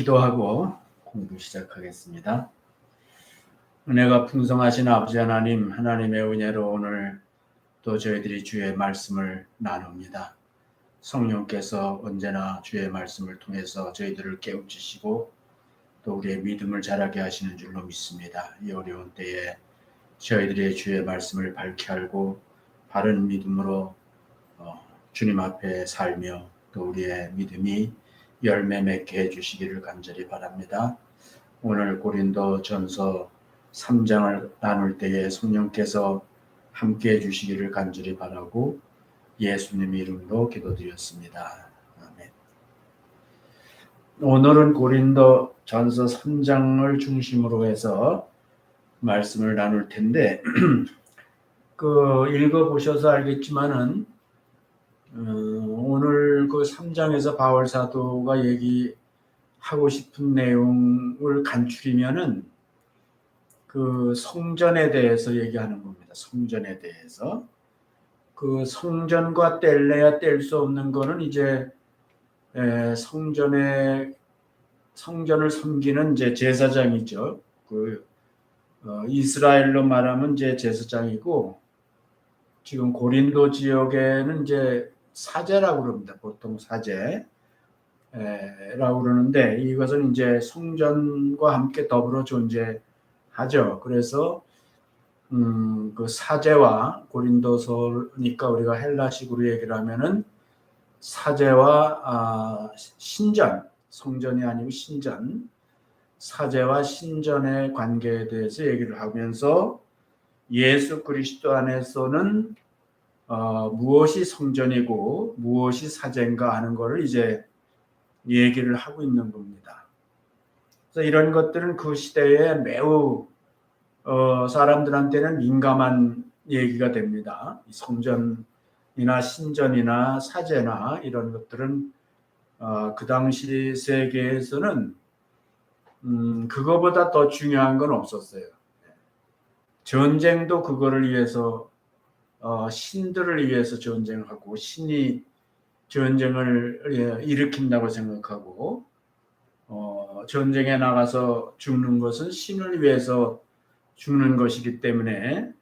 기도하고 공부 시작하겠습니다. 은혜가 풍성하신 아버지 하나님, 하나님의 은혜로 오늘 또 저희들이 주의 말씀을 나눕니다. 성령께서 언제나 주의 말씀을 통해서 저희들을 깨우치시고 또 우리의 믿음을 자라게 하시는 줄로 믿습니다. 이 어려운 때에 저희들의 주의 말씀을 밝게 알고 바른 믿음으로 주님 앞에 살며 또 우리의 믿음이 열매 맺게 해주시기를 간절히 바랍니다. 오늘 고린도 전서 3장을 나눌 때에 성령께서 함께 해주시기를 간절히 바라고 예수님 이름으로 기도드렸습니다. 아멘. 오늘은 고린도 전서 3장을 중심으로 해서 말씀을 나눌 텐데 읽어보셔서 알겠지만은 오늘 그 3장에서 바울 사도가 얘기하고 싶은 내용을 간추리면은 그 성전에 대해서 얘기하는 겁니다. 성전에 대해서. 그 성전과 뗄래야 뗄 수 없는 거는 이제 성전을 섬기는 이제 제사장이죠. 이스라엘로 말하면 이제 제사장이고 지금 고린도 지역에는 이제 사제라고 그럽니다. 보통 사제라고 그러는데 이것은 이제 성전과 함께 더불어 존재하죠. 그래서 그 사제와 고린도서니까 우리가 헬라식으로 얘기를 하면은 사제와 신전, 성전이 아니고 신전, 사제와 신전의 관계에 대해서 얘기를 하면서 예수 그리스도 안에서는 무엇이 성전이고 무엇이 사제인가 하는 것을 이제 얘기를 하고 있는 겁니다. 그래서 이런 것들은 그 시대에 매우 사람들한테는 민감한 얘기가 됩니다. 성전이나 신전이나 사제나 이런 것들은 그 당시 세계에서는 그거보다 더 중요한 건 없었어요. 전쟁도 그거를 위해서 신들을 위해서 전쟁하고 신이 전쟁을 일으킨다고 생각하고 전쟁에 나가서 죽는 것은 신을 위해서 죽는 것이기 때문에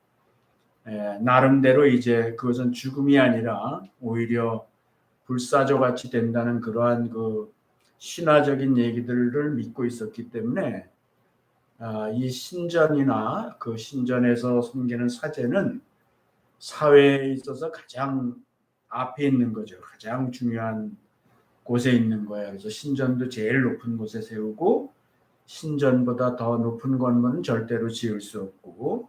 나름대로 이제 그것은 죽음이 아니라 오히려 불사조같이 된다는 그러한 그 신화적인 얘기들을 믿고 있었기 때문에 이 신전이나 그 신전에서 섬기는 사제는 사회에 있어서 가장 앞에 있는 거죠. 가장 중요한 곳에 있는 거예요. 그래서 신전도 제일 높은 곳에 세우고 신전보다 더 높은 건물은 절대로 지을 수 없고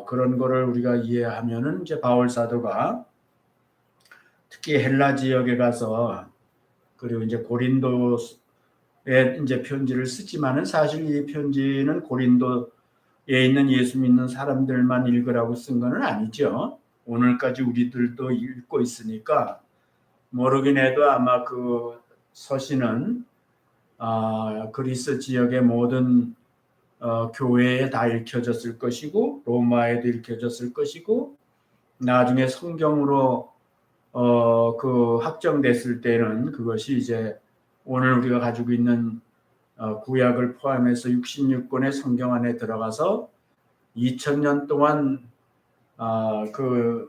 그런 거를 우리가 이해하면은 이제 바울 사도가 특히 헬라 지역에 가서 그리고 이제 고린도에 이제 편지를 쓰지만은 사실 이 편지는 고린도에 있는 예수 믿는 사람들만 읽으라고 쓴 거는 아니죠. 오늘까지 우리들도 읽고 있으니까 모르긴 해도 아마 그 서신은 그리스 지역의 모든 교회에 다 읽혀졌을 것이고 로마에도 읽혀졌을 것이고 나중에 성경으로 그 확정됐을 때는 그것이 이제 오늘 우리가 가지고 있는 구약을 포함해서 66권의 성경 안에 들어가서 2000년 동안 그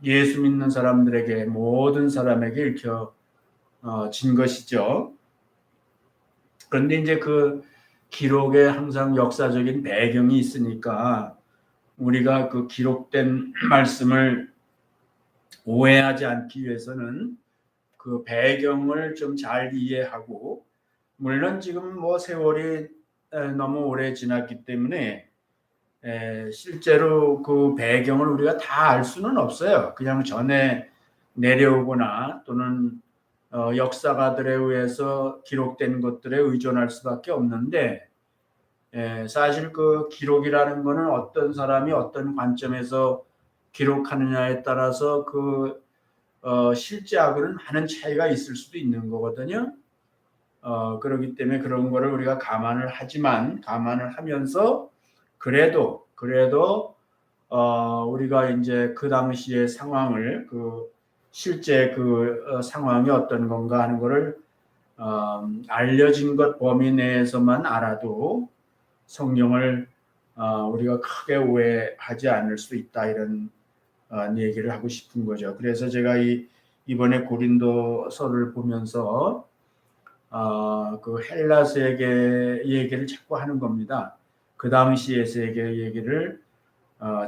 예수 믿는 사람들에게 모든 사람에게 읽혀진 것이죠. 그런데 이제 그 기록에 항상 역사적인 배경이 있으니까 우리가 그 기록된 말씀을 오해하지 않기 위해서는 그 배경을 좀 잘 이해하고 물론 지금 뭐 세월이 너무 오래 지났기 때문에 실제로 그 배경을 우리가 다 알 수는 없어요. 그냥 전에 내려오거나 또는 역사가들에 의해서 기록된 것들에 의존할 수밖에 없는데 사실 그 기록이라는 거는 어떤 사람이 어떤 관점에서 기록하느냐에 따라서 그 실제하고는 많은 차이가 있을 수도 있는 거거든요. 그렇기 때문에 그런 거를 우리가 감안을 하면서 그래도 우리가 이제 그 당시의 상황을 그 실제 그 상황이 어떤 건가 하는 거를 알려진 것 범위 내에서만 알아도 성경을 우리가 크게 오해하지 않을 수 있다, 이런 얘기를 하고 싶은 거죠. 그래서 제가 이번에 고린도서를 보면서 그 헬라 세계 얘기를 자꾸 하는 겁니다. 그 당시의 세계 얘기를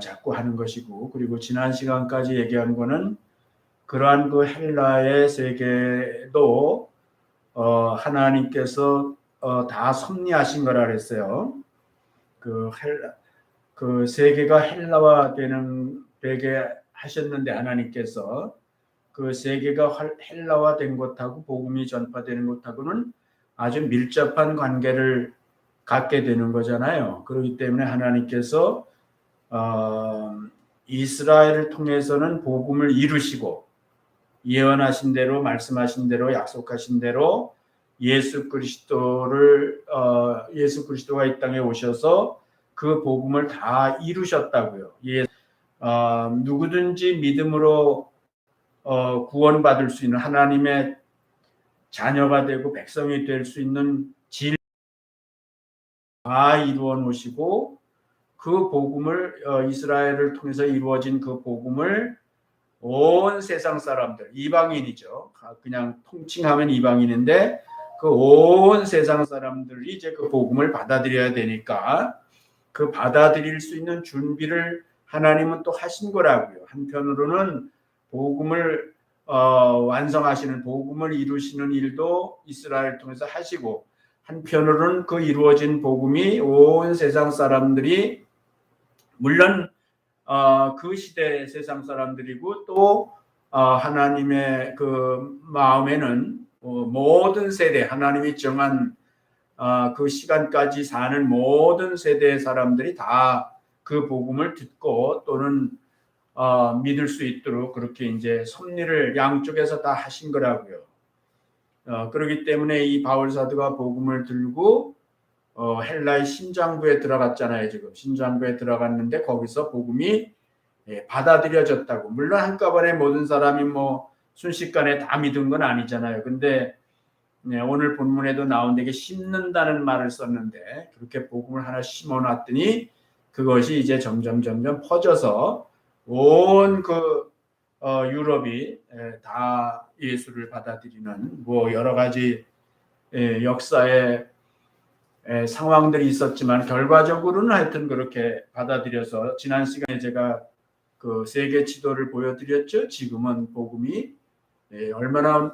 자꾸 하는 것이고, 그리고 지난 시간까지 얘기한 거는 그러한 그 헬라의 세계도 하나님께서 다 섭리하신 거라 그랬어요. 그 세계가 헬라화 되게 하셨는데, 하나님께서 그 세계가 헬라화 된 것하고 복음이 전파되는 것하고는 아주 밀접한 관계를 갖게 되는 거잖아요. 그렇기 때문에 하나님께서 이스라엘을 통해서는 복음을 이루시고, 예언하신 대로, 말씀하신 대로, 약속하신 대로 예수 그리스도가 이 땅에 오셔서 그 복음을 다 이루셨다고요. 누구든지 믿음으로 구원받을 수 있는, 하나님의 자녀가 되고 백성이 될 수 있는 질 다 이루어 놓으시고, 그 복음을 이스라엘을 통해서 이루어진 그 복음을 온 세상 사람들, 이방인이죠. 그냥 통칭하면 이방인인데 그 온 세상 사람들이 이제 그 복음을 받아들여야 되니까 그 받아들일 수 있는 준비를 하나님은 또 하신 거라고요. 한편으로는 복음을 완성하시는, 복음을 이루시는 일도 이스라엘 통해서 하시고, 한편으로는 그 이루어진 복음이 온 세상 사람들이, 물론 그 시대 세상 사람들이고, 또 하나님의 그 마음에는 모든 세대, 하나님이 정한 그 시간까지 사는 모든 세대의 사람들이 다 그 복음을 듣고 또는 믿을 수 있도록 그렇게 이제 섭리를 양쪽에서 다 하신 거라고요. 그렇기 때문에 이 바울 사도가 복음을 들고 헬라의 신장부에 들어갔잖아요. 지금 신장부에 들어갔는데 거기서 복음이 받아들여졌다고. 물론 한꺼번에 모든 사람이 뭐 순식간에 다 믿은 건 아니잖아요. 근데 오늘 본문에도 나온 데게 심는다는 말을 썼는데, 그렇게 복음을 하나 심어놨더니 그것이 이제 점점 퍼져서 온 그 유럽이 다 예수를 받아들이는 뭐 여러 가지 역사의 상황들이 있었지만, 결과적으로는 하여튼 그렇게 받아들여서, 지난 시간에 제가 그 세계 지도를 보여드렸죠. 지금은 복음이 얼마나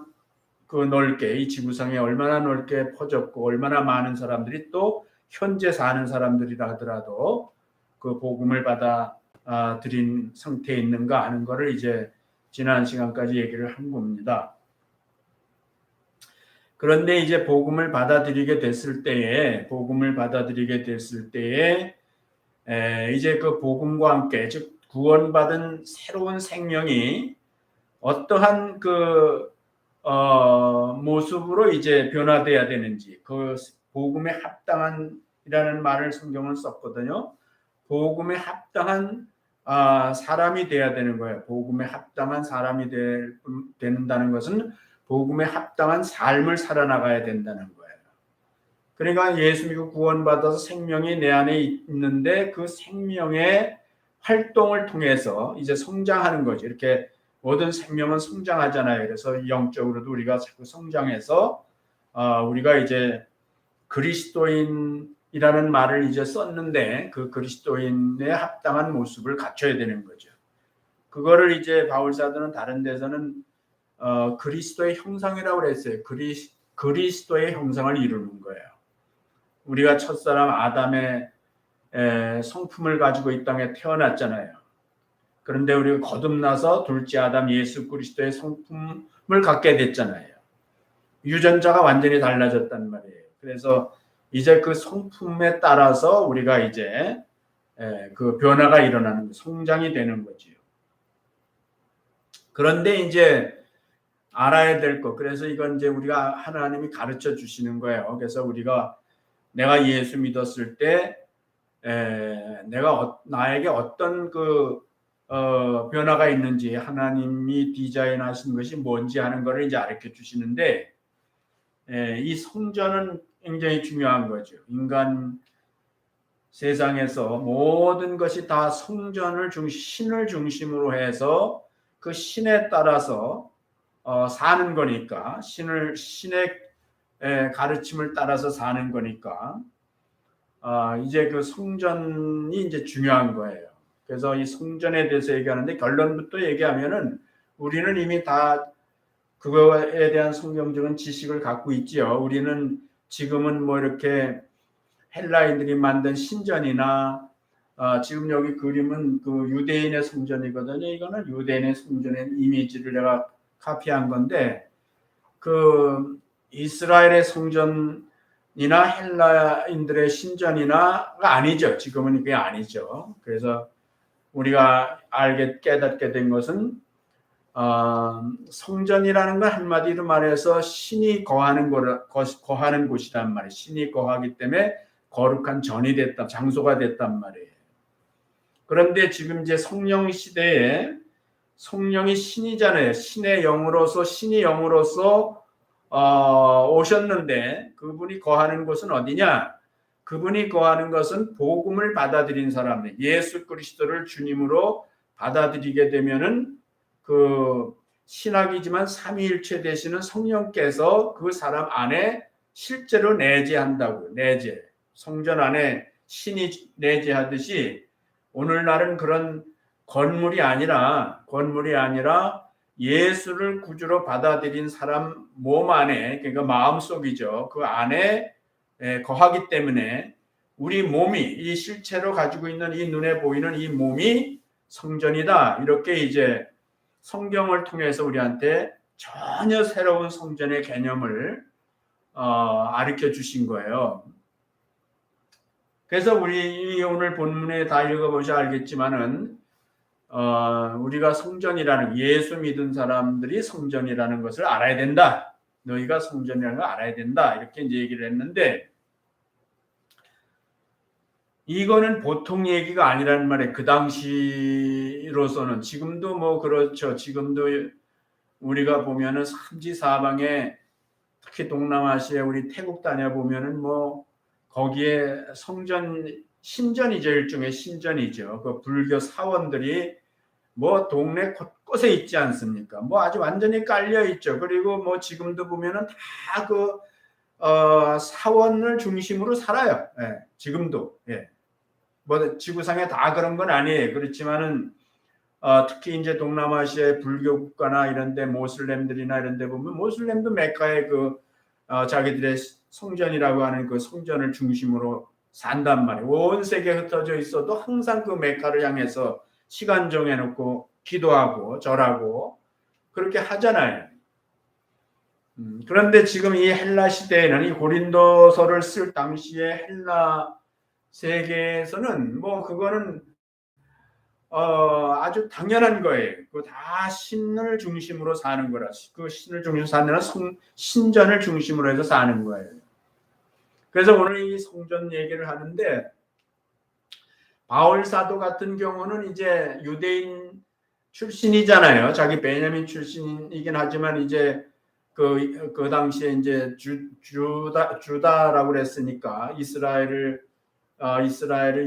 그 넓게, 이 지구상에 얼마나 넓게 퍼졌고, 얼마나 많은 사람들이 또 현재 사는 사람들이라 하더라도 그 복음을 받아들인 상태에 있는가 하는 것을 이제 지난 시간까지 얘기를 한 겁니다. 그런데 이제 복음을 받아들이게 됐을 때에 이제 그 복음과 함께, 즉 구원받은 새로운 생명이 어떠한 그 모습으로 이제 변화돼야 되는지, 그 복음에 합당한이라는 말을 성경은 썼거든요. 복음에 합당한 사람이 돼야 되는 거예요. 복음에 합당한 사람이 된다는 것은 복음에 합당한 삶을 살아나가야 된다는 거예요. 그러니까 예수 믿고 구원받아서 생명이 내 안에 있는데 그 생명의 활동을 통해서 이제 성장하는 거죠. 이렇게 모든 생명은 성장하잖아요. 그래서 영적으로도 우리가 자꾸 성장해서 우리가 이제 그리스도인이라는 말을 이제 썼는데, 그 그리스도인의 합당한 모습을 갖춰야 되는 거죠. 그거를 이제 바울 사도는 다른 데서는 그리스도의 형상이라고 그랬어요. 그리스도의 형상을 이루는 거예요. 우리가 첫사람 아담의 성품을 가지고 이 땅에 태어났잖아요. 그런데 우리가 거듭나서 둘째 아담 예수 그리스도의 성품을 갖게 됐잖아요. 유전자가 완전히 달라졌단 말이에요. 그래서 이제 그 성품에 따라서 우리가 이제 그 변화가 일어나는, 성장이 되는 거지요. 그런데 이제 알아야 될 것, 그래서 이건 이제 우리가 하나님이 가르쳐 주시는 거예요. 그래서 우리가, 내가 예수 믿었을 때 내가 나에게 어떤 그 변화가 있는지, 하나님이 디자인하신 것이 뭔지 하는 것을 이제 가르쳐 주시는데, 이 성전은 굉장히 중요한 거죠. 인간 세상에서 모든 것이 다 성전을 신을 중심으로 해서 그 신에 따라서 사는 거니까 신의 가르침을 따라서 사는 거니까 이제 그 성전이 이제 중요한 거예요. 그래서 이 성전에 대해서 얘기하는데 결론부터 얘기하면은 우리는 이미 다 그거에 대한 성경적인 지식을 갖고 있지요. 우리는 지금은 뭐 이렇게 헬라인들이 만든 신전이나 지금 여기 그림은 그 유대인의 성전이거든요. 이거는 유대인의 성전의 이미지를 내가 카피한 건데 그 이스라엘의 성전이나 헬라인들의 신전이나가 아니죠. 지금은 그게 아니죠. 그래서 우리가 깨닫게 된 것은 성전이라는 건 한마디로 말해서 신이 거하는 곳이란 말이에요. 신이 거하기 때문에 거룩한 전이 됐다, 장소가 됐단 말이에요. 그런데 지금 이제 성령 시대에 성령이 신이잖아요. 신의 영으로서 오셨는데 그분이 거하는 곳은 어디냐? 그분이 거하는 것은 복음을 받아들인 사람들, 예수 그리스도를 주님으로 받아들이게 되면은 그 신학이지만 삼위일체 되시는 성령께서 그 사람 안에 실제로 내재한다고요. 성전 안에 신이 내재하듯이 오늘날은 그런 건물이 아니라 예수를 구주로 받아들인 사람 몸 안에, 그러니까 마음속이죠. 그 안에 거하기 때문에 우리 몸이 이 실체로 가지고 있는 이 눈에 보이는 이 몸이 성전이다. 이렇게 이제 성경을 통해서 우리한테 전혀 새로운 성전의 개념을 가르쳐 주신 거예요. 그래서 우리 오늘 본문에 다 읽어보셔야 알겠지만은 우리가 성전이라는 예수 믿은 사람들이 성전이라는 것을 알아야 된다. 너희가 성전이라는 걸 알아야 된다. 이렇게 이제 얘기를 했는데 이거는 보통 얘기가 아니라는 말이에요. 그 당시로서는 지금도 뭐 그렇죠. 지금도 우리가 보면은 삼지사방에 특히 동남아시아 우리 태국 다녀보면은 뭐 거기에 신전이죠. 일종의 신전이죠. 그 불교 사원들이 뭐 동네 곳곳에 있지 않습니까? 뭐 아주 완전히 깔려 있죠. 그리고 뭐 지금도 보면은 다 그 사원을 중심으로 살아요. 예, 지금도. 예. 뭐 지구상에 다 그런 건 아니에요. 그렇지만은 특히 이제 동남아시아의 불교 국가나 이런데 모슬렘들이나 이런데 보면 모슬렘도 메카의 그 자기들의 성전이라고 하는 그 성전을 중심으로 산단 말이에요. 온 세계에 흩어져 있어도 항상 그 메카를 향해서 시간 정해놓고 기도하고 절하고 그렇게 하잖아요. 그런데 지금 이 헬라 시대에는 이 고린도서를 쓸 당시에 헬라 세계에서는 뭐 그거는 아주 당연한 거예요. 그 다 신을 중심으로 사는 거라. 그 신을 중심으로 사는 신전을 중심으로 해서 사는 거예요. 그래서 오늘 이 성전 얘기를 하는데 바울 사도 같은 경우는 이제 유대인 출신이잖아요. 자기 베냐민 출신이긴 하지만 이제 그 당시에 이제 주다라고 그랬으니까 이스라엘을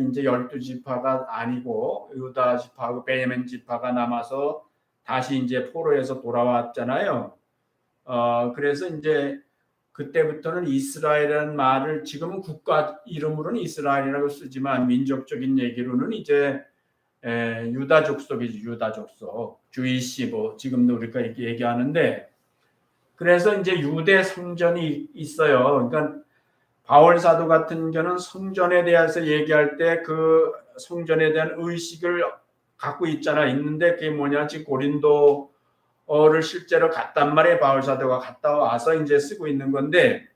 이제 12지파가 아니고 유다 지파하고 베냐민 지파가 남아서 다시 이제 포로에서 돌아왔잖아요. 그래서 이제 그때부터는 이스라엘이라는 말을 지금은 국가 이름으로는 이스라엘이라고 쓰지만 민족적인 얘기로는 이제 유다 족속이지. 유다 족속 주이시 뭐 지금도 우리가 이렇게 얘기하는데 그래서 이제 유대 성전이 있어요. 그러니까 바울 사도 같은 경우는 성전에 대해서 얘기할 때 그 성전에 대한 의식을 갖고 있는데 그게 뭐냐 지금 고린도를 실제로 갔단 말이에요. 바울 사도가 갔다 와서 이제 쓰고 있는 건데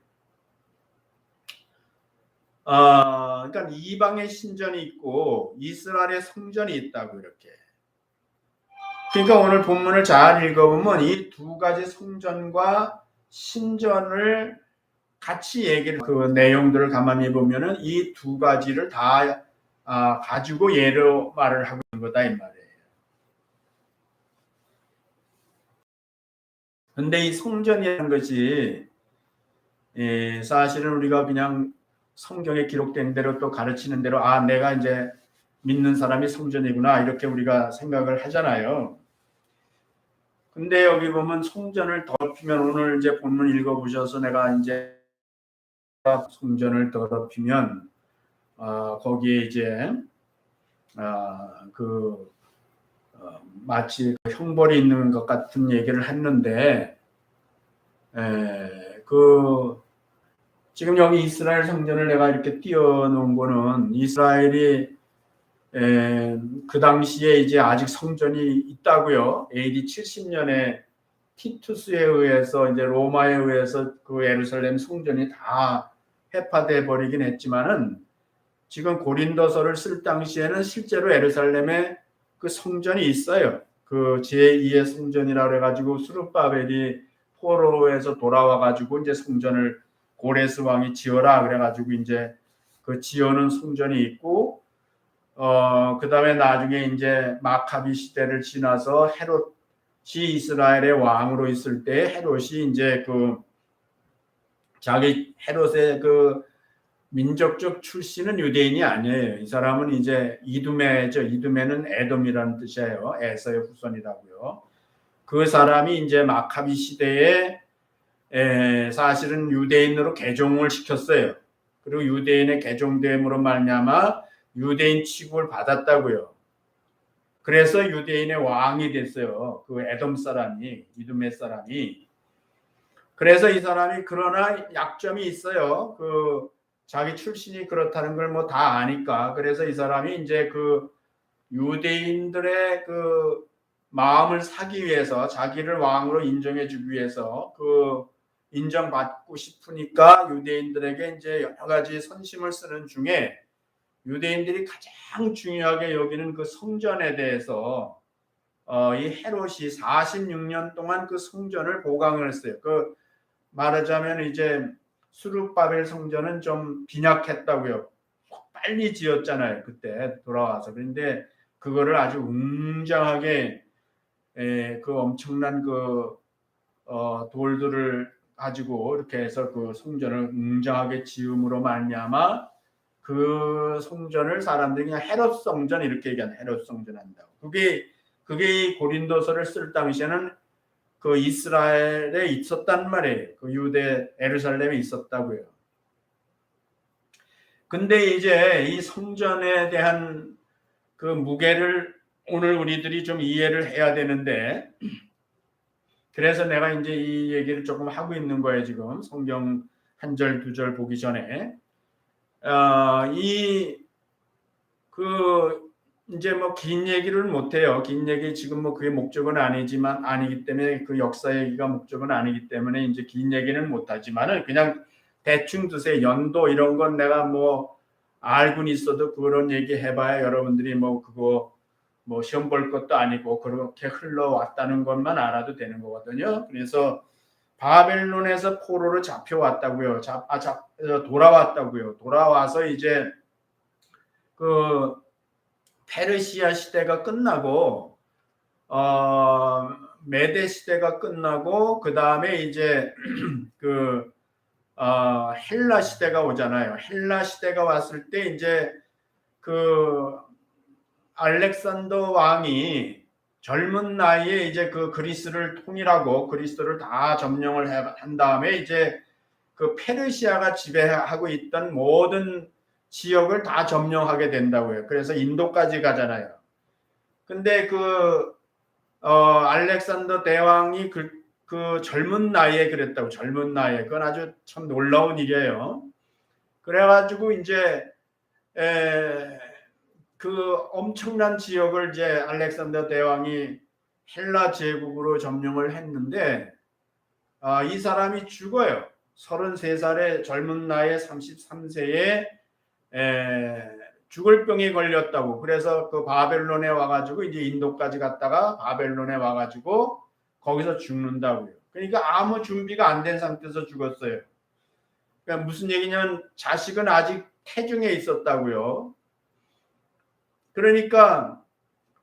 그러니까 이방의 신전이 있고 이스라엘의 성전이 있다고 이렇게. 그러니까 오늘 본문을 잘 읽어보면 이 두 가지 성전과 신전을 같이 그 내용들을 가만히 보면은 이 두 가지를 다 가지고 예로 말을 하고 있는 거다 이 말이에요. 근데 이 성전이라는 것이 사실은 우리가 그냥 성경에 기록된 대로 또 가르치는 대로 내가 이제 믿는 사람이 성전이구나 이렇게 우리가 생각을 하잖아요. 근데 여기 보면 성전을 더럽히면 오늘 이제 본문 읽어보셔서 내가 이제 성전을 더럽히면 거기에 이제 마치 형벌이 있는 것 같은 얘기를 했는데 지금 여기 이스라엘 성전을 내가 이렇게 띄워놓은 거는 이스라엘이 그 당시에 이제 아직 성전이 있다고요. AD 70년에 티투스에 의해서 이제 로마에 의해서 그 예루살렘 성전이 다 해파돼 버리긴 했지만은 지금 고린도서를 쓸 당시에는 실제로 예루살렘에 그 성전이 있어요. 그 제2의 성전이라 그래가지고 수르바벨이 포로에서 돌아와가지고 이제 성전을 고레스 왕이 지어라 그래가지고 이제 그 지어놓은 성전이 있고 그 다음에 나중에 이제 마카비 시대를 지나서 헤롯이 이스라엘의 왕으로 있을 때 헤롯이 이제 그 자기 헤롯의 그 민족적 출신은 유대인이 아니에요. 이 사람은 이제 이두메죠. 이두메는 에돔이라는 뜻이에요. 에서의 후손이라고요. 그 사람이 이제 마카비 시대에 사실은 유대인으로 개종을 시켰어요. 그리고 유대인의 개종됨으로 말미암아 유대인 취급을 받았다고요. 그래서 유대인의 왕이 됐어요. 그 에돔 사람이, 이두메 사람이. 그래서 이 사람이 그러나 약점이 있어요. 그 자기 출신이 그렇다는 걸 뭐 다 아니까. 그래서 이 사람이 이제 그 유대인들의 그 마음을 사기 위해서 자기를 왕으로 인정해주기 위해서 그 인정받고 싶으니까 유대인들에게 이제 여러 가지 선심을 쓰는 중에 유대인들이 가장 중요하게 여기는 그 성전에 대해서 이 헤롯이 46년 동안 그 성전을 보강을 했어요. 그 말하자면 이제 수르바벨 성전은 좀 빈약했다고요. 빨리 지었잖아요. 그때 돌아와서. 그런데 그거를 아주 웅장하게 그 엄청난 그 돌들을 가지고 이렇게 해서 그 성전을 웅장하게 지음으로 말미암아 그 성전을 사람들이 그냥 헤롯 성전 이렇게 얘기하는 헤롯 성전 한다고. 그게 고린도서를 쓸 당시에는 그 이스라엘에 있었단 말이에요. 그 유대 예루살렘에 있었다고요. 근데 이제 이 성전에 대한 그 무게를 오늘 우리들이 좀 이해를 해야 되는데 그래서 내가 이제 이 얘기를 조금 하고 있는 거예요. 지금 성경 한 절 두 절 보기 전에 이제 뭐 긴 얘기를 못 해요. 긴 얘기 지금 뭐 그게 목적은 아니기 때문에 그 역사 얘기가 목적은 아니기 때문에 이제 긴 얘기는 못 하지만은 그냥 대충 두세 연도 이런 건 내가 뭐 알고는 있어도 그런 얘기 해봐야 여러분들이 뭐 그거 뭐 시험 볼 것도 아니고 그렇게 흘러왔다는 것만 알아도 되는 거거든요. 그래서 바벨론에서 포로로 잡혀왔다고요. 돌아왔다고요. 돌아와서 이제 그 페르시아 시대가 끝나고 메데 시대가 끝나고 그 다음에 이제 헬라 시대가 오잖아요. 헬라 시대가 왔을 때 이제 그 알렉산더 왕이 젊은 나이에 이제 그 그리스를 통일하고 그리스도를 다 점령을 한 다음에 이제 그 페르시아가 지배하고 있던 모든 지역을 다 점령하게 된다고요. 그래서 인도까지 가잖아요. 근데 알렉산더 대왕이 그 젊은 나이에 그랬다고. 젊은 나이에. 그건 아주 참 놀라운 일이에요. 그래가지고 이제 그 엄청난 지역을 이제 알렉산더 대왕이 헬라 제국으로 점령을 했는데 이 사람이 죽어요. 33살의 젊은 나이에 33세에 죽을 병에 걸렸다고. 그래서 그 바벨론에 와가지고 이제 인도까지 갔다가 바벨론에 와가지고 거기서 죽는다고요. 그러니까 아무 준비가 안 된 상태에서 죽었어요. 그러니까 무슨 얘기냐면 자식은 아직 태중에 있었다고요. 그러니까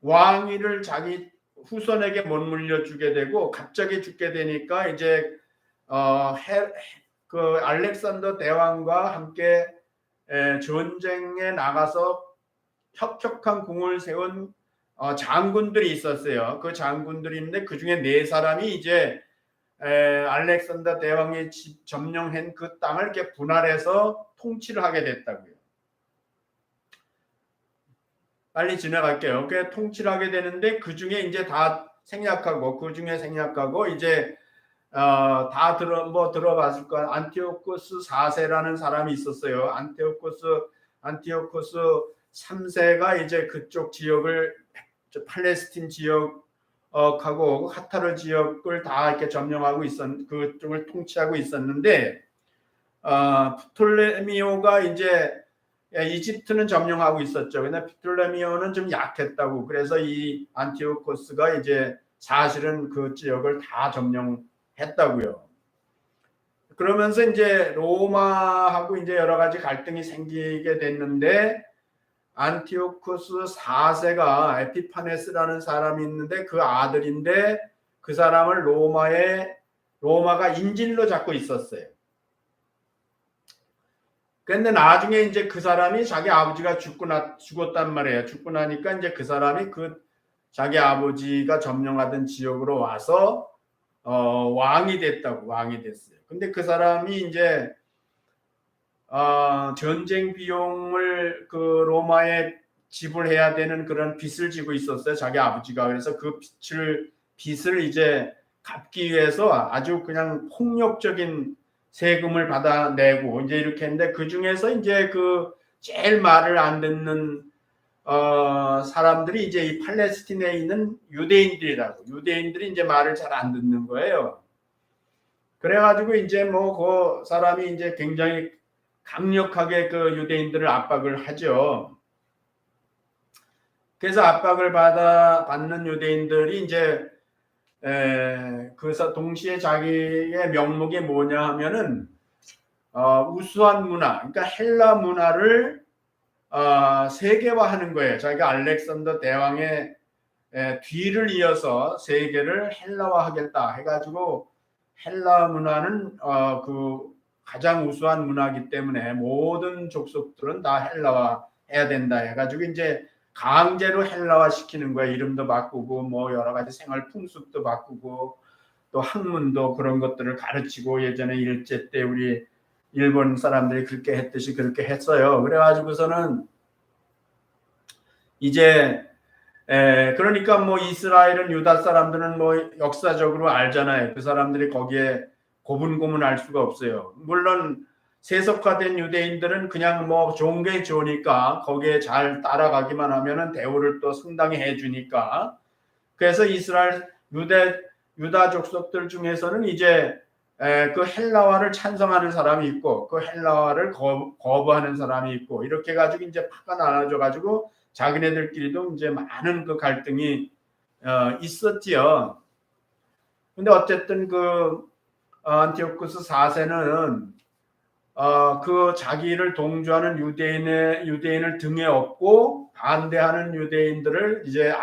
왕위를 자기 후손에게 못 물려주게 되고 갑자기 죽게 되니까 이제 그 알렉산더 대왕과 함께 전쟁에 나가서 혁혁한 궁을 세운 장군들이 있었어요. 그 장군들이 있는데 그 중에 네 사람이 이제 알렉산더 대왕이 점령한 그 땅을 이렇게 분할해서 통치를 하게 됐다고요. 빨리 지나갈게요. 그 통치를 하게 되는데 그 중에 이제 다 생략하고 그 중에 생략하고 이제 다 들어봤을 거야. 안티오코스 4세라는 사람이 있었어요. 안티오코스 3세가 이제 그쪽 지역을 팔레스틴 지역하고 카타르 지역을 다 이렇게 점령하고 그쪽을 통치하고 있었는데 프톨레미오가 이제 이집트는 점령하고 있었죠. 근데 프톨레미오는 좀 약했다고. 그래서 이 안티오코스가 이제 사실은 그 지역을 다 점령했다고요. 그러면서 이제 로마하고 이제 여러 가지 갈등이 생기게 됐는데 안티오코스 4세가 에피파네스라는 사람이 있는데 그 아들인데 그 사람을 로마가 인질로 잡고 있었어요. 그런데 나중에 이제 그 사람이 자기 아버지가 죽었단 말이에요. 죽고 나니까 이제 그 사람이 자기 아버지가 점령하던 지역으로 와서 왕이 됐어요. 근데 그 사람이 이제 전쟁 비용을 그 로마에 지불해야 되는 그런 빚을 지고 있었어요. 자기 아버지가. 그래서 그 빚을 이제 갚기 위해서 아주 그냥 폭력적인 세금을 받아내고 이제 이렇게 했는데 그 중에서 이제 그 제일 말을 안 듣는 사람들이 이제 이 팔레스틴에 있는 유대인들이 이제 말을 잘 안 듣는 거예요. 그래가지고 이제 그 사람이 이제 굉장히 강력하게 그 유대인들을 압박을 하죠. 그래서 압박을 받는 유대인들이 이제 그래서 동시에 자기의 명목이 뭐냐 하면은 우수한 문화, 그러니까 헬라 문화를 세계화하는 거예요. 자기가 알렉산더 대왕의 뒤를 이어서 세계를 헬라화하겠다 해가지고 헬라 문화는 그 가장 우수한 문화이기 때문에 모든 족속들은 다 헬라화 해야 된다 해가지고 이제 강제로 헬라화 시키는 거예요. 이름도 바꾸고 뭐 여러 가지 생활 풍습도 바꾸고 또 학문도 그런 것들을 가르치고 예전에 일제 때 우리 일본 사람들이 그렇게 했듯이 그렇게 했어요. 그래가지고서는 이제 그러니까 뭐 이스라엘은 유다 사람들은 뭐 역사적으로 알잖아요. 그 사람들이 거기에 고분고분할 수가 없어요. 물론 세속화된 유대인들은 그냥 뭐 좋은 게 좋으니까 거기에 잘 따라가기만 하면은 대우를 또 상당히 해주니까. 그래서 이스라엘 유다 족속들 중에서는 이제 그 헬라화를 찬성하는 사람이 있고 그 헬라화를 거부하는 사람이 있고 이렇게 가지고 이제 파가 나눠져 가지고 자기네들끼리도 이제 많은 그 갈등이 있었지요. 근데 어쨌든 그 안티오코스 4세는 그 자기를 동조하는 유대인을 등에 업고 반대하는 유대인들을 이제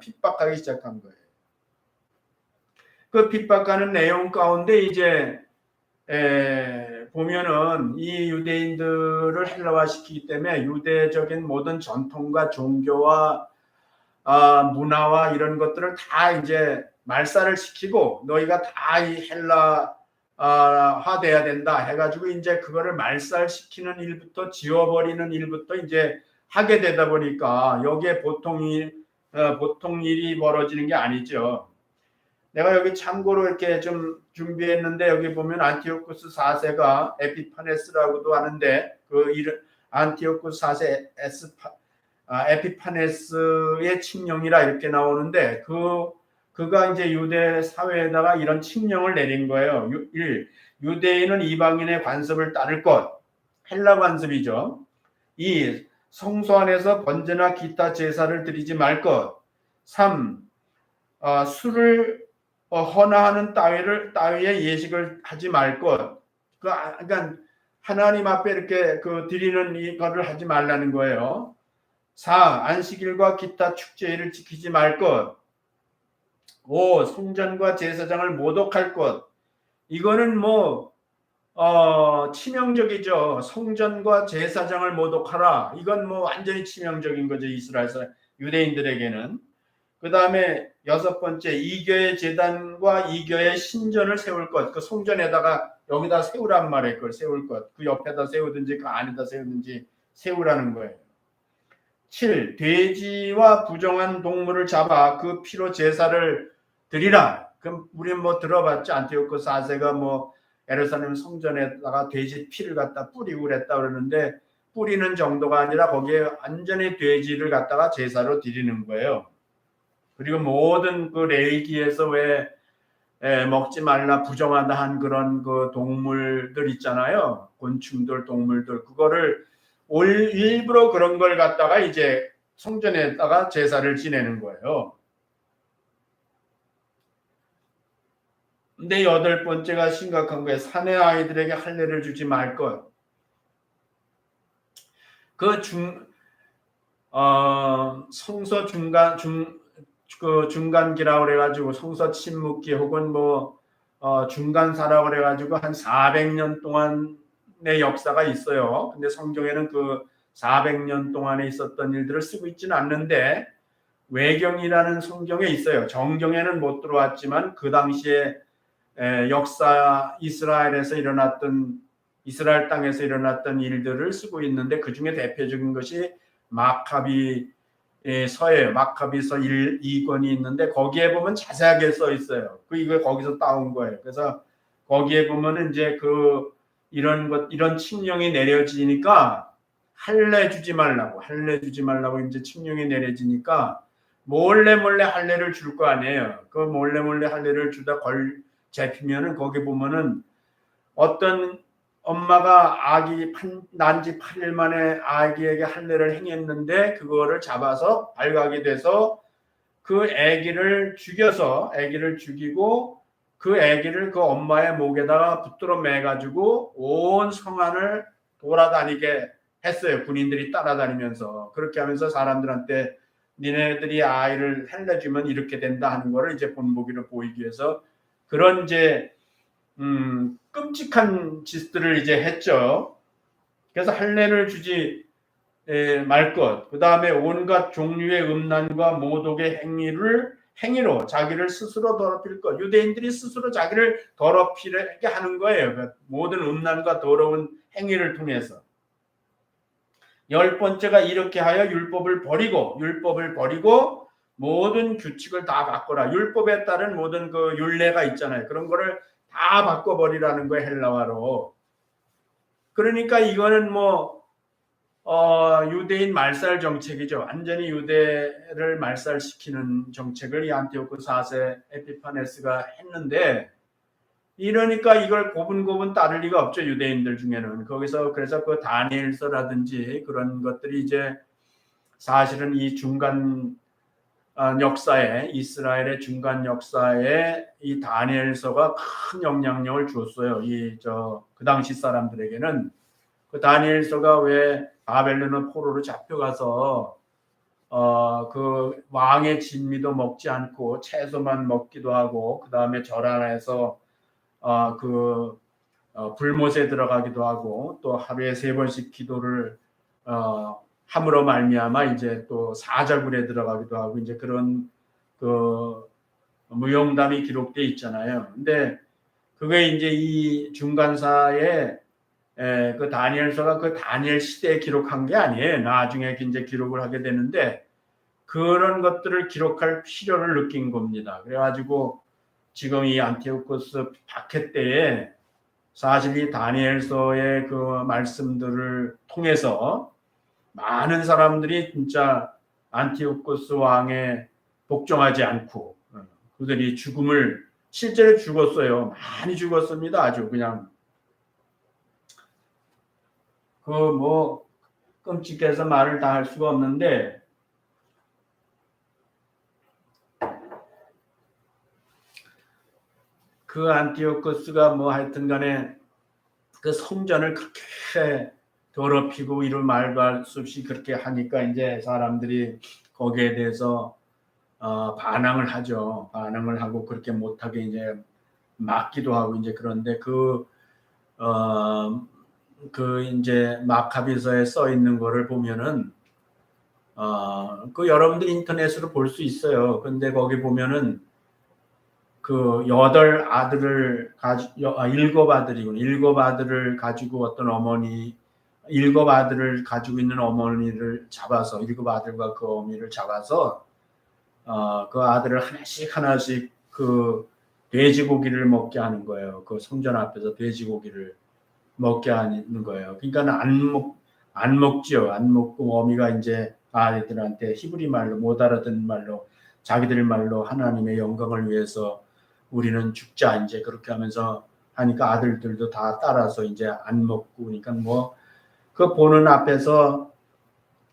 핍박하기 시작한 거예요. 그 핍박하는 내용 가운데 이제 보면은 이 유대인들을 헬라화시키기 때문에 유대적인 모든 전통과 종교와 문화와 이런 것들을 다 이제 말살을 시키고 너희가 다 이 헬라화 돼야 된다 해가지고 이제 그거를 말살시키는 일부터 지워버리는 일부터 이제 하게 되다 보니까 여기에 보통 일이 벌어지는 게 아니죠. 내가 여기 참고로 이렇게 좀 준비했는데 여기 보면 안티오코스 4세가 에피파네스라고도 하는데 그 이름 안티오코스 4세 에피파네스의 칙령이라 이렇게 나오는데 그가 이제 유대 사회에다가 이런 칙령을 내린 거예요. 1. 유대인은 이방인의 관습을 따를 것. 헬라 관습이죠. 2. 성소 안에서 번제나 기타 제사를 드리지 말 것. 3. 술을 헌화하는 따위의 예식을 하지 말 것. 그러니까 하나님 앞에 이렇게 드리는 이거를 하지 말라는 거예요. 4. 안식일과 기타 축제일을 지키지 말 것. 5. 성전과 제사장을 모독할 것. 이거는 뭐 치명적이죠. 성전과 제사장을 모독하라. 이건 뭐 완전히 치명적인 거죠. 이스라엘에서 유대인들에게는. 그 다음에 여섯 번째, 이교의 제단과 이교의 신전을 세울 것. 그 성전에다가 여기다 세우란 말이에요. 그걸 세울 것. 그 옆에다 세우든지 그 안에다 세우든지 세우라는 거예요. 7. 돼지와 부정한 동물을 잡아 그 피로 제사를 드리라. 그럼 우리 뭐 들어봤지? 안티오코 4세가 뭐 예루살렘 성전에다가 돼지 피를 갖다 뿌리고 그랬다 그러는데, 뿌리는 정도가 아니라 거기에 완전히 돼지를 갖다가 제사로 드리는 거예요. 그리고 모든 그 레위기에서 왜 먹지 말라 부정하다 한 그런 그 동물들 있잖아요. 곤충들, 동물들, 그거를 일부러 그런 걸 갖다가 이제 성전에다가 제사를 지내는 거예요. 근데 여덟 번째가 심각한 거예요. 사내 아이들에게 할례를 주지 말 것. 성서 중간기라고 그래가지고 성서 침묵기 혹은 중간사라고 그래가지고 한 400년 동안의 역사가 있어요. 근데 성경에는 그 400년 동안에 있었던 일들을 쓰고 있지는 않는데, 외경이라는 성경에 있어요. 정경에는 못 들어왔지만 그 당시에 역사 이스라엘 땅에서 일어났던 일들을 쓰고 있는데, 그 중에 대표적인 것이 서예요. 마카비서 2권이 있는데 거기에 보면 자세하게 써 있어요. 이걸 거기서 따온 거예요. 그래서 거기에 보면은 이제 이런 칙령이 내려지니까 할례 주지 말라고 이제 칙령이 내려지니까 몰래 할례를 줄 거 아니에요. 그 몰래 할례를 주다 잡히면은 거기 보면은 어떤 엄마가 아기 난지 8일 만에 아기에게 할례를 행했는데 그거를 잡아서 발각이 돼서 그 아기를 죽이고 그 아기를 그 엄마의 목에다가 붙들어 매가지고 온 성안을 돌아다니게 했어요. 군인들이 따라다니면서. 그렇게 하면서 사람들한테 니네들이 아이를 할례주면 이렇게 된다 하는 거를 이제 본보기로 보이기 위해서 그런 이제 끔찍한 짓들을 이제 했죠. 그래서 할례를 주지 말 것. 그 다음에 온갖 종류의 음란과 모독의 행위로 자기를 스스로 더럽힐 것. 유대인들이 스스로 자기를 더럽히게 하는 거예요. 그러니까 모든 음란과 더러운 행위를 통해서. 열 번째가 이렇게 하여 율법을 버리고 모든 규칙을 다 바꿔라. 율법에 따른 모든 그 율례가 있잖아요. 그런 거를 다 바꿔버리라는 거예요. 헬라어로. 그러니까 이거는 유대인 말살 정책이죠. 완전히 유대를 말살시키는 정책을 이 안티오코 4세 에피파네스가 했는데, 이러니까 이걸 고분고분 따를 리가 없죠. 유대인들 중에는. 그래서 그 다니엘서라든지 그런 것들이 이제 사실은 이 중간 역사에, 이스라엘의 중간 역사에 이 다니엘서가 큰 영향력을 주었어요. 그 당시 사람들에게는. 그 다니엘서가 왜 바벨론 포로로 잡혀가서 그 왕의 진미도 먹지 않고 채소만 먹기도 하고, 그 다음에 절 안에서 불못에 들어가기도 하고, 또 하루에 3번씩 기도를 함으로 말미암아 이제 또 사자굴에 들어가기도 하고, 이제 그런 그 무용담이 기록돼 있잖아요. 근데 그게 이제 이 중간사에 그 다니엘서가 그 다니엘 시대에 기록한 게 아니에요. 나중에 이제 기록을 하게 되는데 그런 것들을 기록할 필요를 느낀 겁니다. 그래가지고 지금 이 안티오코스 박해 때에 사실 이 다니엘서의 그 말씀들을 통해서 많은 사람들이 진짜 안티오코스 왕에 복종하지 않고 그들이 죽음을 실제로 죽었어요. 많이 죽었습니다. 아주 그냥 끔찍해서 말을 다 할 수가 없는데, 그 안티오코스가 하여튼 간에 그 성전을 그렇게 더럽히고 이런 말도 할 수 없이 그렇게 하니까 이제 사람들이 거기에 대해서 반항을 하죠. 반항을 하고 그렇게 못하게 이제 막기도 하고 이제 그런데 그 이제 마카비서에 써 있는 거를 보면은 그 여러분들 인터넷으로 볼 수 있어요. 근데 거기 보면은 그 일곱 아들을 가지고 어떤 어머니, 일곱 아들을 가지고 있는 어머니를 잡아서, 일곱 아들과 그 어머니를 잡아서 그 아들을 하나씩 그 돼지고기를 먹게 하는 거예요. 그 성전 앞에서 돼지고기를 먹게 하는 거예요. 그러니까 안 먹지요. 안 먹고 어미가 이제 아이들한테 히브리 말로, 못 알아듣는 말로, 자기들 말로 하나님의 영광을 위해서 우리는 죽자 이제 그렇게 하면서 하니까 아들들도 다 따라서 이제 안 먹고, 그러니까 뭐 그 보는 앞에서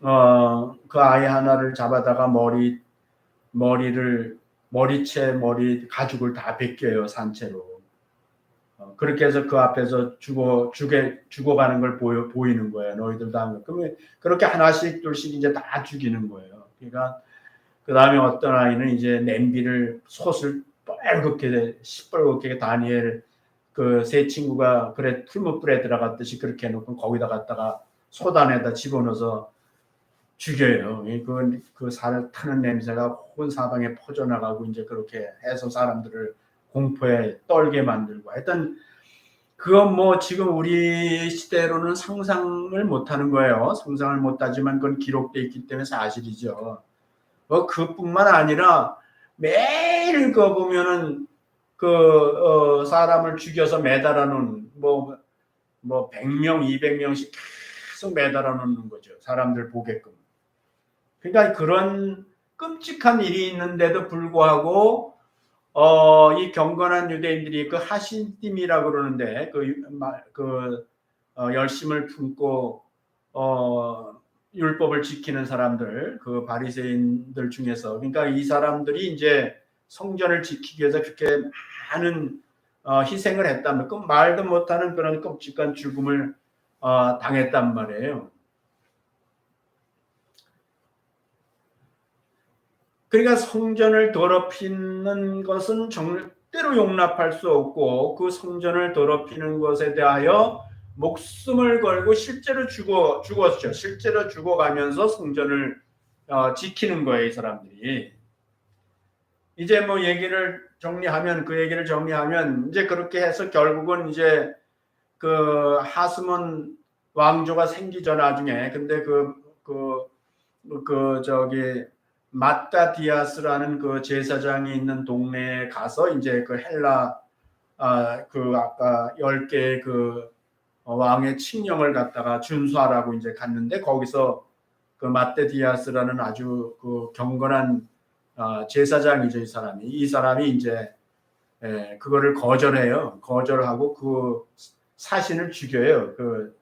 그 아이 하나를 잡아다가 머리 가죽을 다 벗겨요, 산채로. 그렇게 해서 그 앞에서 죽어가는 걸 보이는 거예요. 너희들도 한 거. 그러면 그렇게 하나씩 둘씩 이제 다 죽이는 거예요. 그러니까 그 다음에 어떤 아이는 이제 냄비를 솥을 시뻘겋게 다니엘 그 세 친구가 그래 풀무불에 들어갔듯이 그렇게 해놓고 거기다 갖다가 솥 안에다 집어넣어서 죽여요. 그 살 타는 냄새가 온 사방에 퍼져나가고 이제 그렇게 해서 사람들을 공포에 떨게 만들고 하여튼 그건 뭐 지금 우리 시대로는 상상을 못하는 거예요. 상상을 못하지만 그건 기록돼 있기 때문에 사실이죠. 그뿐만 아니라 매일 그 보면은 사람을 죽여서 매달아 놓은 뭐 100명, 200명씩 계속 매달아 놓는 거죠. 사람들 보게끔. 그러니까 그런 끔찍한 일이 있는데도 불구하고 이 경건한 유대인들이 그 하신딤이라고 그러는데 열심을 품고 율법을 지키는 사람들, 그 바리새인들 중에서, 그러니까 이 사람들이 이제 성전을 지키기 위해서 그렇게 많은 희생을 했다면 그 말도 못하는 그런 끔찍한 죽음을 당했단 말이에요. 그러니까 성전을 더럽히는 것은 절대로 용납할 수 없고 그 성전을 더럽히는 것에 대하여 목숨을 걸고 실제로 죽었죠. 실제로 죽어가면서 성전을 지키는 거예요, 이 사람들이. 이제 뭐 그 얘기를 정리하면 이제 그렇게 해서 결국은 이제 그 하스몬 왕조가 생기죠, 나중에. 근데 저기 마따디아스라는 그 제사장이 있는 동네에 가서 이제 그 헬라 그 아까 10개의 그 왕의 칙령을 갖다가 준수하라고 이제 갔는데 거기서 그 마따디아스라는 아주 그 경건한 제사장이죠, 이 사람이 이제 그거를 거절해요. 거절하고 그 사신을 죽여요.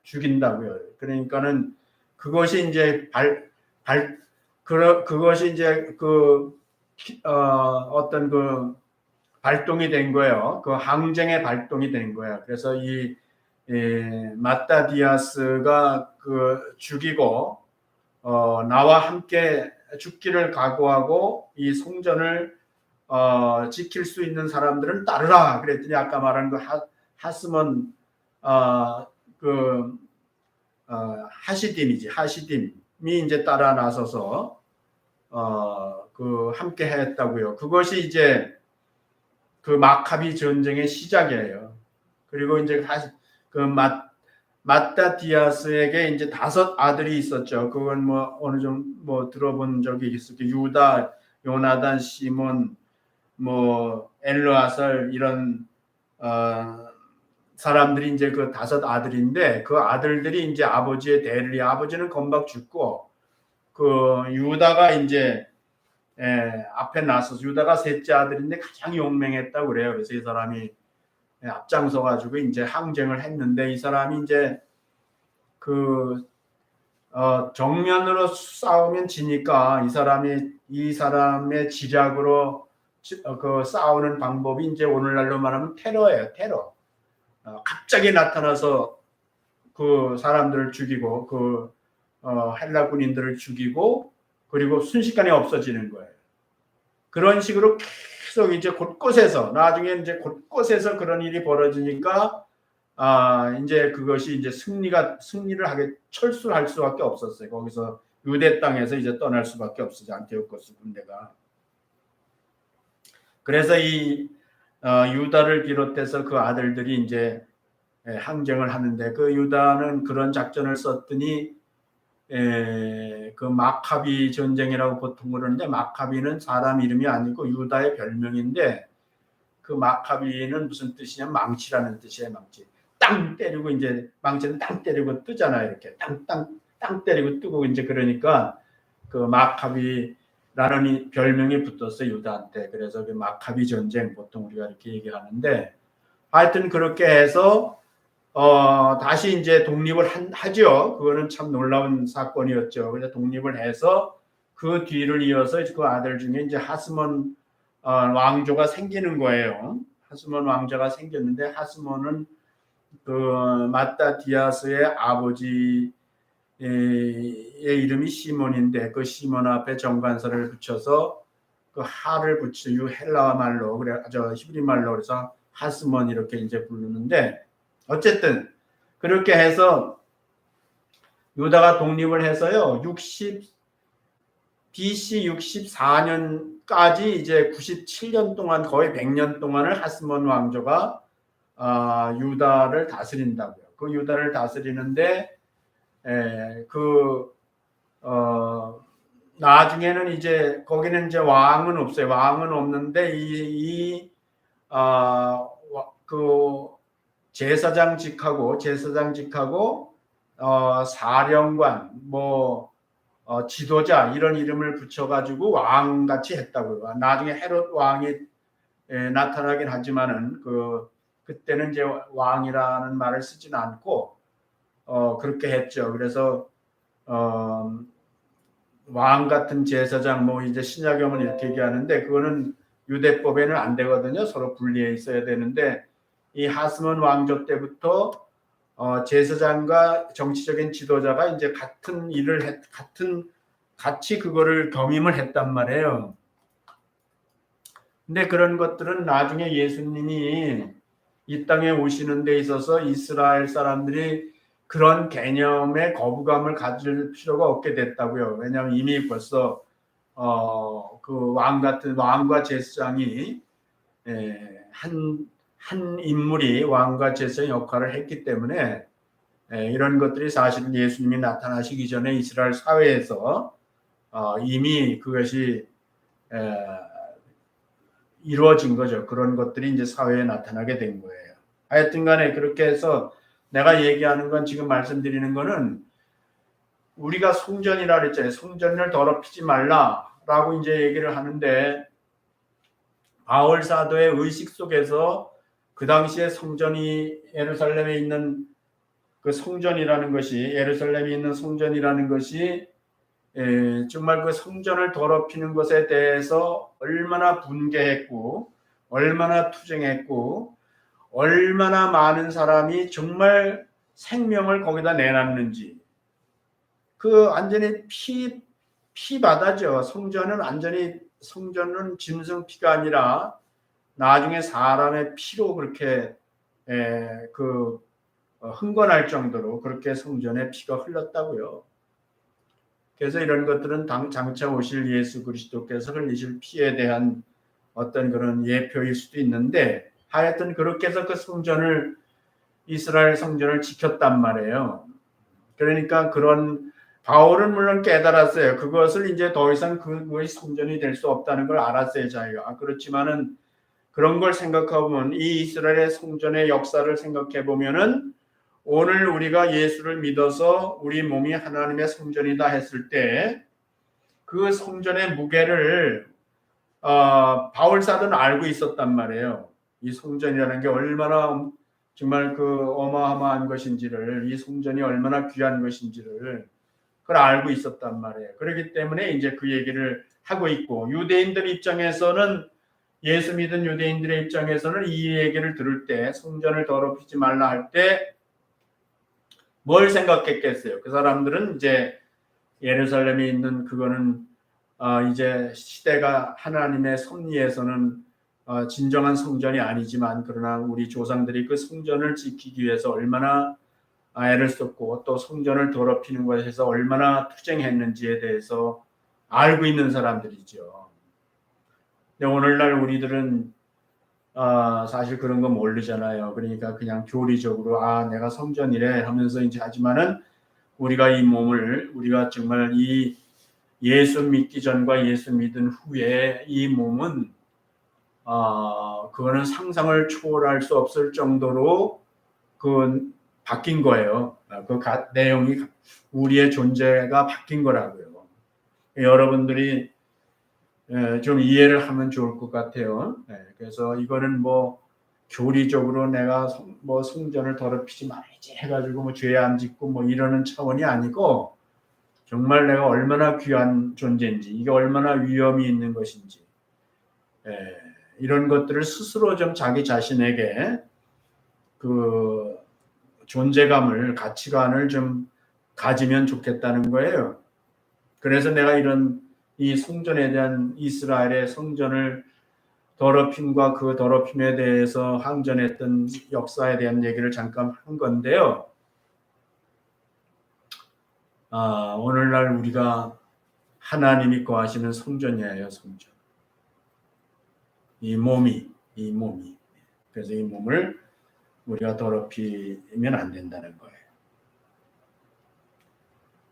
죽인다고요. 그러니까는 그것이 이제 그것이 이제 어떤 발동이 된 거예요. 그 항쟁의 발동이 된 거예요. 그래서 이 마따디아스가 죽이고 나와 함께 죽기를 각오하고 이 성전을 지킬 수 있는 사람들은 따르라 그랬더니 아까 말한 하스몬 하시딤이 이제 따라 나서서 함께 했다고요. 그것이 이제 그 마카비 전쟁의 시작이에요. 그리고 이제 마따디아스에게 이제 5 아들이 있었죠. 그건 뭐 어느 정도 들어본 적이 있을 게 유다, 요나단, 시몬, 뭐 엘르아살 이런 사람들이 이제 그 5 아들인데 그 아들들이 이제 아버지는 건박 죽고 그 유다가 이제 앞에 나서서 유다가 셋째 아들인데 가장 용맹했다고 그래요. 그래서 이 사람이 앞장서 가지고 이제 항쟁을 했는데 이 사람이 이제 정면으로 싸우면 지니까 이 사람의 지략으로 싸우는 방법이 이제 오늘날로 말하면 테러예요. 테러. 갑자기 나타나서 그 사람들을 죽이고 헬라 군인들을 죽이고 그리고 순식간에 없어지는 거예요. 그런 식으로 계속 이제 나중에 이제 곳곳에서 그런 일이 벌어지니까 이제 그것이 이제 승리를 하게 철수할 수밖에 없었어요. 거기서 유대 땅에서 이제 떠날 수밖에 없었죠. 안티오코스 군대가. 그래서 이 유다를 비롯해서 그 아들들이 이제 항쟁을 하는데, 그 유다는 그런 작전을 썼더니 그 마카비 전쟁이라고 보통 그러는데, 마카비는 사람 이름이 아니고 유다의 별명인데, 그 마카비는 무슨 뜻이냐, 망치라는 뜻이에요. 망치. 땅 때리고, 이제 망치는 땅 때리고 뜨잖아요. 이렇게 땅 때리고 뜨고, 이제 그러니까 그 마카비라는 이 별명이 붙었어요, 유다한테. 그래서 그 마카비 전쟁, 보통 우리가 이렇게 얘기하는데, 하여튼 그렇게 해서 다시 이제 독립을 하죠. 그거는 참 놀라운 사건이었죠. 그래서 독립을 해서 그 뒤를 이어서 그 아들 중에 이제 하스몬 왕조가 생기는 거예요. 하스몬 왕조가 생겼는데, 하스몬은 그 마따디아스의 아버지의 이름이 시몬인데, 그 시몬 앞에 정관사를 붙여서 그 하를 붙여 헬라 말로, 그래 저 히브리 말로 그래서 하스몬 이렇게 이제 부르는데, 어쨌든 그렇게 해서 유다가 독립을 해서요, BC 64년까지 이제 97년 동안, 거의 100년 동안을 하스몬 왕조가 유다를 다스린다고요. 그 유다를 다스리는데, 나중에는 이제 거기는 이제 왕은 없어요. 왕은 없는데 그 제사장직하고 사령관, 지도자 이런 이름을 붙여가지고 왕같이 했다고요. 나중에 헤롯 왕이 나타나긴 하지만은 그때는 이제 왕이라는 말을 쓰지는 않고 그렇게 했죠. 그래서 왕 같은 제사장, 이제 신약에는 이렇게 얘기하는데, 그거는 유대법에는 안 되거든요. 서로 분리해 있어야 되는데, 이 하스몬 왕조 때부터 제사장과 정치적인 지도자가 이제 같은 일을 같이 그거를 겸임을 했단 말이에요. 근데 그런 것들은 나중에 예수님이 이 땅에 오시는 데 있어서 이스라엘 사람들이 그런 개념에 거부감을 가질 필요가 없게 됐다고요. 왜냐하면 이미 벌써 그 왕과 제사장이 한 인물이 왕과 제사장 역할을 했기 때문에, 이런 것들이 사실은 예수님이 나타나시기 전에 이스라엘 사회에서 이미 그것이 이루어진 거죠. 그런 것들이 이제 사회에 나타나게 된 거예요. 하여튼 간에 그렇게 해서 내가 얘기하는 건, 지금 말씀드리는 거는, 우리가 성전이라 그랬잖아요. 성전을 더럽히지 말라라고 이제 얘기를 하는데, 바울 사도의 의식 속에서 그 당시에 성전이 예루살렘에 있는 그 성전이라는 것이, 예루살렘에 있는 성전이라는 것이 정말 그 성전을 더럽히는 것에 대해서 얼마나 분개했고, 얼마나 투쟁했고, 얼마나 많은 사람이 정말 생명을 거기다 내놨는지, 완전히 피바다죠. 성전은 짐승 피가 아니라 나중에 사람의 피로 그렇게 흥건할 정도로 그렇게 성전에 피가 흘렀다고요. 그래서 이런 것들은 장차 오실 예수 그리스도께서 흘리실 피에 대한 어떤 그런 예표일 수도 있는데, 하여튼 그렇게 해서 그 이스라엘 성전을 지켰단 말이에요. 그러니까 바울은 물론 깨달았어요. 그것을 이제 더 이상 그것이 성전이 될 수 없다는 걸 알았어요, 자기가. 그렇지만은 그런 걸 생각해 보면, 이 이스라엘의 성전의 역사를 생각해 보면은, 오늘 우리가 예수를 믿어서 우리 몸이 하나님의 성전이다 했을 때, 그 성전의 무게를 바울 사도는 알고 있었단 말이에요. 이 성전이라는 게 얼마나 정말 어마어마한 것인지를, 이 성전이 얼마나 귀한 것인지를 그걸 알고 있었단 말이에요. 그렇기 때문에 이제 그 얘기를 하고 있고, 유대인들 입장에서는, 예수 믿은 유대인들의 입장에서는 이 얘기를 들을 때, 성전을 더럽히지 말라 할 때 뭘 생각했겠어요? 그 사람들은 이제 예루살렘에 있는 그거는 이제 시대가 하나님의 섭리에서는 진정한 성전이 아니지만 그러나 우리 조상들이 그 성전을 지키기 위해서 얼마나 애를 썼고 또 성전을 더럽히는 것에서 얼마나 투쟁했는지에 대해서 알고 있는 사람들이죠. 근데 오늘날 우리들은 사실 그런 거 모르잖아요. 그러니까 그냥 교리적으로 내가 성전이래 하면서 이제 하지만은 우리가 이 몸을 우리가 정말 이 예수 믿기 전과 예수 믿은 후에 이 몸은 그거는 상상을 초월할 수 없을 정도로 그 바뀐 거예요. 그 내용이 우리의 존재가 바뀐 거라고요. 여러분들이 좀 이해를 하면 좋을 것 같아요. 그래서 이거는 뭐 교리적으로 내가 뭐 성전을 더럽히지 말아야지 해가지고 뭐 죄 안 짓고 뭐 이러는 차원이 아니고 정말 내가 얼마나 귀한 존재인지 이게 얼마나 위험이 있는 것인지 이런 것들을 스스로 좀 자기 자신에게 그 존재감을 가치관을 좀 가지면 좋겠다는 거예요. 그래서 내가 이런 이 성전에 대한 이스라엘의 성전을 더럽힘과 그 더럽힘에 대해서 항전했던 역사에 대한 얘기를 잠깐 한 건데요. 오늘날 우리가 하나님이 거하시는 성전이에요, 성전. 이 몸이. 그래서 이 몸을 우리가 더럽히면 안 된다는 거예요.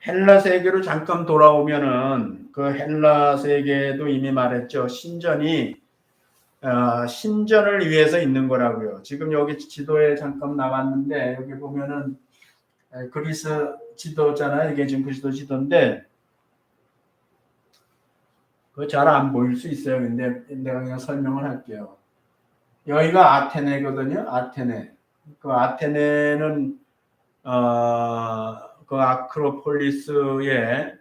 헬라 세계로 잠깐 돌아오면은 그 헬라 세계도 이미 말했죠. 신전이 신전을 위해서 있는 거라고요. 지금 여기 지도에 잠깐 나왔는데 여기 보면은 그리스 지도잖아요. 이게 지금 그리스 지도인데 그거 잘 안 보일 수 있어요. 근데 내가 그냥 설명을 할게요. 여기가 아테네거든요. 아테네. 그 아테네는 그 아크로폴리스에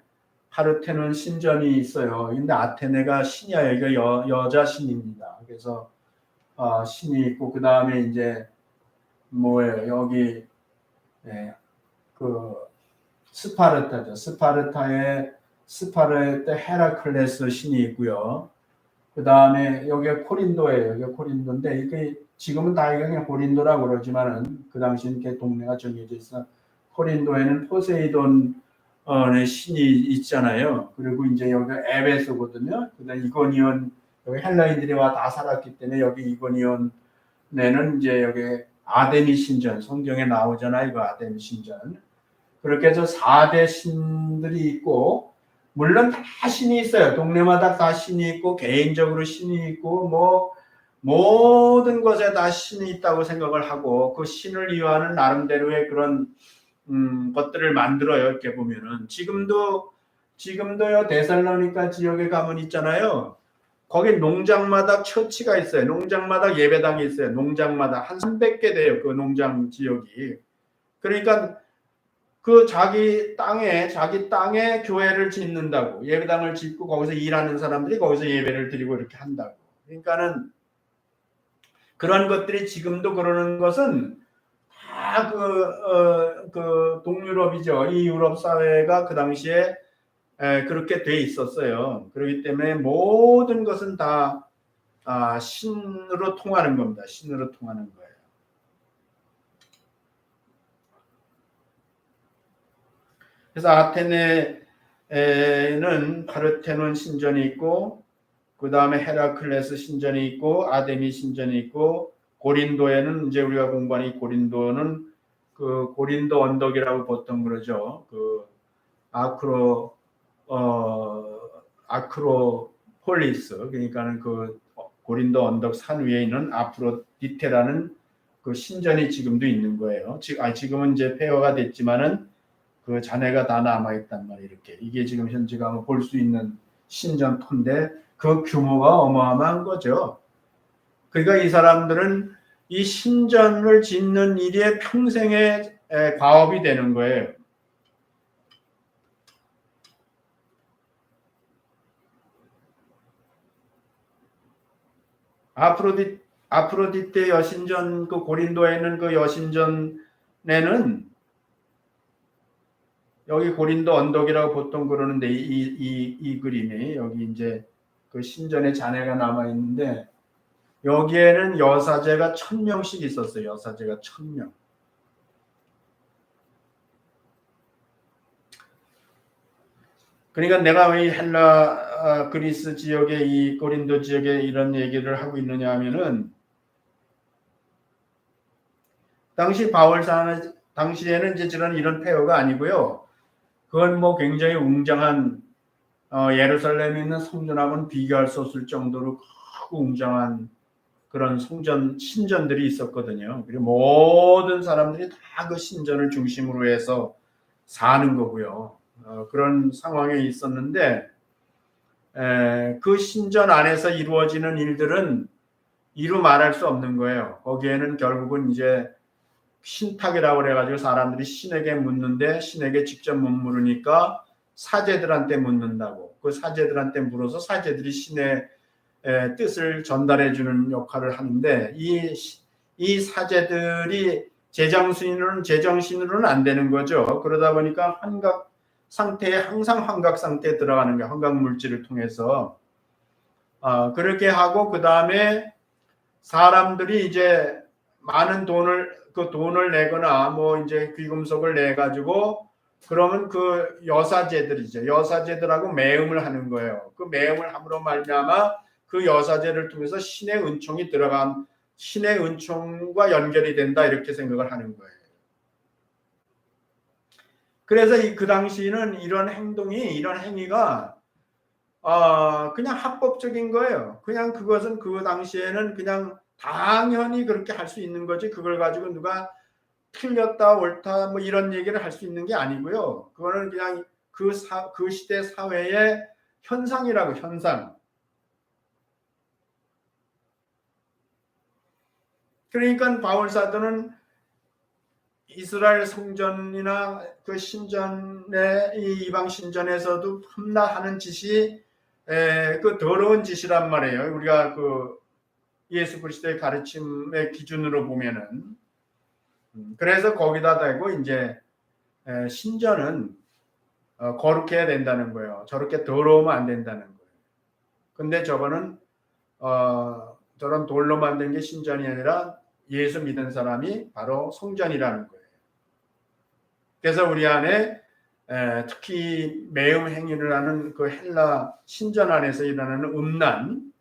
파르테논 신전이 있어요. 근데 아테네가 신이야. 여기가 여자 신입니다. 그래서 신이 있고 그 다음에 이제 뭐예요? 여기 그 스파르타죠. 스파르타 헤라클레스 신이 있고요. 그 다음에 여기가 코린도예요. 여기가 코린도인데 이게 지금은 다 그냥 고린도라고 그러지만은 그 당시엔 이렇게 동네가 정해져 있어. 코린도에는 포세이돈의 신이 있잖아요. 그리고 이제 여기가 에베소거든요. 그다음 이고니온 여기 헬라인들이 와 다 살았기 때문에 여기 이고니온에는 이제 여기 아데미 신전 성경에 나오잖아요. 이거 아데미 신전. 그렇게 해서 4대 신들이 있고 물론 다 신이 있어요. 동네마다 다 신이 있고 개인적으로 신이 있고 뭐 모든 것에 다 신이 있다고 생각을 하고 그 신을 이용하는 나름대로의 그런 것들을 만들어요. 이렇게 보면은 지금도요 데살로니가 지역에 가면 있잖아요. 거기 농장마다 처치가 있어요. 농장마다 예배당이 있어요. 농장마다 한 300개 돼요. 그 농장 지역이. 그러니까 그 자기 땅에 교회를 짓는다고 예배당을 짓고 거기서 일하는 사람들이 거기서 예배를 드리고 이렇게 한다고. 그러니까는 그런 것들이 지금도 그러는 것은 다 그 동유럽이죠. 이 유럽 사회가 그 당시에 그렇게 돼 있었어요. 그렇기 때문에 모든 것은 다 신으로 통하는 겁니다. 신으로 통하는 거예요. 그래서 아테네에는 파르테논 신전이 있고 그 다음에 헤라클레스 신전이 있고 아데미 신전이 있고 고린도에는 이제 우리가 공부한 이 고린도는 그 고린도 언덕이라고 보통 그러죠. 그 아크로폴리스 그러니까는 그 고린도 언덕 산 위에 있는 아프로디테라는 그 신전이 지금도 있는 거예요. 지금은 이제 폐허가 됐지만은 그 잔해가 다 남아있단 말이에요. 이렇게 이게 지금 현재가 볼 수 있는 신전토인데 그 규모가 어마어마한 거죠. 그러니까 이 사람들은 이 신전을 짓는 일이 평생의 과업이 되는 거예요. 아프로디테 여신전 그 고린도에 있는 그 여신전에는 여기 고린도 언덕이라고 보통 그러는데 이 그림이 여기 이제 그 신전의 잔해가 남아 있는데 여기에는 여사제가 1000명씩 있었어요. 여사제가 1000명. 그러니까 내가 왜 헬라 그리스 지역에 이 고린도 지역에 이런 얘기를 하고 있느냐 하면은 당시에는 이제 이런 폐허가 아니고요. 그건 뭐 굉장히 웅장한 예루살렘에 있는 성전하고는 비교할 수 없을 정도로 크고 웅장한 그런 신전들이 있었거든요. 그리고 모든 사람들이 다 그 신전을 중심으로 해서 사는 거고요. 그런 상황에 있었는데 그 신전 안에서 이루어지는 일들은 이루 말할 수 없는 거예요. 거기에는 결국은 이제 신탁이라고 그래가지고 사람들이 신에게 묻는데 신에게 직접 못 물으니까 사제들한테 묻는다고. 그 사제들한테 물어서 사제들이 신의 뜻을 전달해 주는 역할을 하는데 이 사제들이 제정신으로는 안 되는 거죠. 그러다 보니까 환각 상태에 항상 환각 상태에 들어가는 게 환각 물질을 통해서 그렇게 하고 그 다음에 사람들이 이제 많은 돈을 내거나 뭐 이제 귀금속을 내 가지고 그러면 그 여사제들하고 매음을 하는 거예요. 그 매음을 함으로 말미암아 그 여사제를 통해서 신의 은총이 들어간 신의 은총과 연결이 된다 이렇게 생각을 하는 거예요. 그래서 그 당시에는 이런 행위가 그냥 합법적인 거예요. 그냥 그것은 그 당시에는 그냥 당연히 그렇게 할 수 있는 거지 그걸 가지고 누가 틀렸다 옳다 뭐 이런 얘기를 할 수 있는 게 아니고요. 그거는 그냥 그 시대 사회의 현상이라고 현상. 그러니까 바울 사도는 이스라엘 성전이나 그 신전의 이 이방 신전에서도 흠나하는 짓이 그 더러운 짓이란 말이에요. 우리가 그 예수 그리스도의 가르침의 기준으로 보면은 그래서 거기다 대고 이제 신전은 거룩해야 된다는 거예요. 저렇게 더러우면 안 된다는 거예요. 근데 저거는 저런 돌로 만든 게 신전이 아니라 예수 믿은 사람이 바로 성전이라는 거예요. 그래서 우리 안에 특히 매음 행위를 하는 그 헬라 신전 안에서 일어나는 음란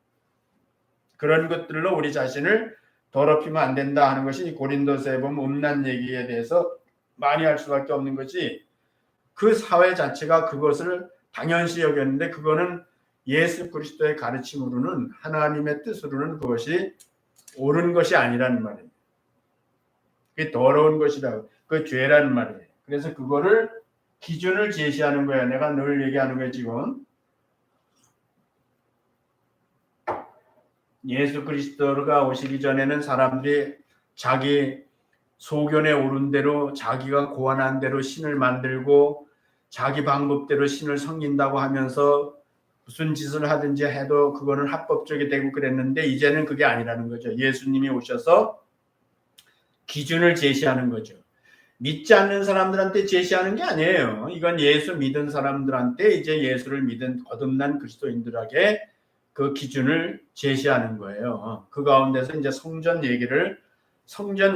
그런 것들로 우리 자신을 더럽히면 안 된다 하는 것이 고린도서에 보면 음란 얘기에 대해서 많이 할 수밖에 없는 것이 그 사회 자체가 그것을 당연시 여겼는데 그거는 예수 그리스도의 가르침으로는 하나님의 뜻으로는 그것이 옳은 것이 아니라는 말이에요. 그게 더러운 것이라고 그 죄라는 말이에요. 그래서 그거를 기준을 제시하는 거예요. 내가 늘 얘기하는 거예요. 지금 예수 그리스도가 오시기 전에는 사람들이 자기 소견에 오른 대로 자기가 고안한 대로 신을 만들고 자기 방법대로 신을 섬긴다고 하면서 무슨 짓을 하든지 해도 그거는 합법적이 되고 그랬는데 이제는 그게 아니라는 거죠. 예수님이 오셔서 기준을 제시하는 거죠. 믿지 않는 사람들한테 제시하는 게 아니에요. 이건 예수 믿은 사람들한테 이제 예수를 믿은 거듭난 그리스도인들에게 그 기준을 제시하는 거예요. 그 가운데서 이제 성전